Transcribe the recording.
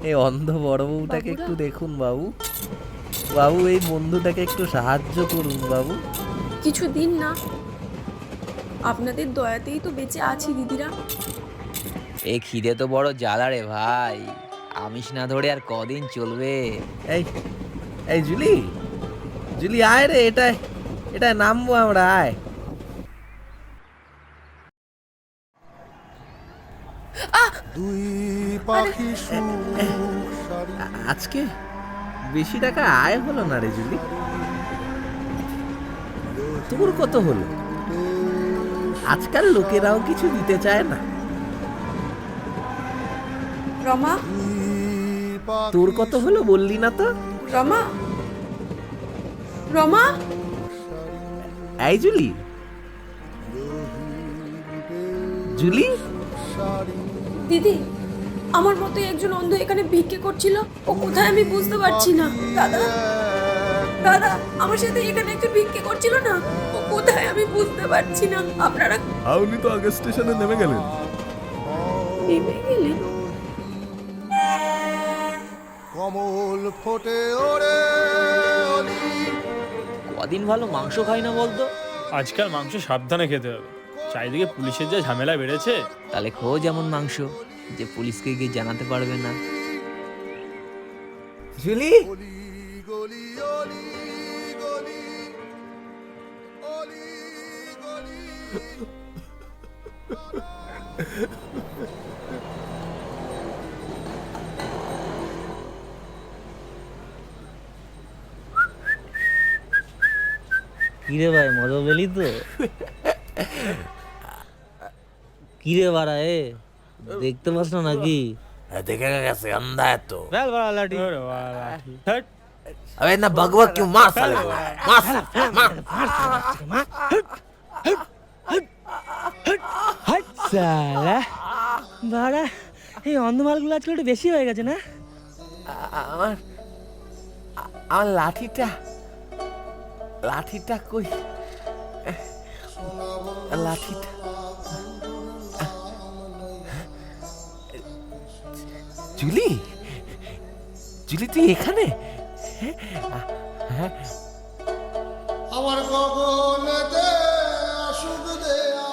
এই অন্ধ বড় বউটাকে একটু দেখুন বাবু। বাবু এই বন্ধুটাকে একটু সাহায্য করুন বাবু। কিছু দিন না, আপনাদের দয়াতেই তো বেঁচে আছি দিদিরা। এই খিদে তো বড় জ্বালা রে ভাই, আমিষ না ধরে আর কদিন চলবে? এই এই জুলি, জুলি আয় রে, এটায় এটায় নামবো আমরা, আয়। দুই পাখি আজকে বেশি টাকা আয় হলো না রে জুলি। তোর কত হলো? আজকাল লোকেরাও কিছু দিতে চায় না। রমা, তোর কত হলো বললি না তো? রমা, রমা, এই জুলি, জুলি, দিদি, আমার মতো একজন অন্ধ এখানে ভিক্ষে করছিল। ও কোথায় আমি বুঝতে পারছি না। দাদা, দাদা, আমার সাথে এখানে একজন ভিক্ষে করছিল না, ও কোথায় আমি বুঝতে পারছি না। আপনারা উনি তো আগে স্টেশনে নেমে গেলেন। নেমে গেলেন? কমল ফোটে ওরে কদিন ভালো মাংস খাই না বলতো। আজকাল মাংস সাবধানে খেতে হবে, চারিদিকে পুলিশের যা ঝামেলা বেড়েছে। তাহলে খোঁজ এমন মাংস যে পুলিশকে গিয়ে জানাতে পারবে না। জুলি, গলি গলি অলি গলি অলি গলি। কিরে ভাই, মজা পেলি তো? কিরে বাড়া, দেখতে পাস না নাকি? দেখে গেছে अंधा है तो। বেল বাড়া লাঠি। ওরে বাবা, লাঠি। ধ্যাৎ। अबे ना भगवा क्यों, मार साले को, मार मार। সালা বাড়া, এই অন্ধমালগুলো আজকাল একটু বেশি হয়ে গেছে না? আমার আমার লাঠিটা, লাঠিটা কই, লাঠিটা। জুলি, জুলি তুই এখানে? আমার গগনেতে আসুক দেয়া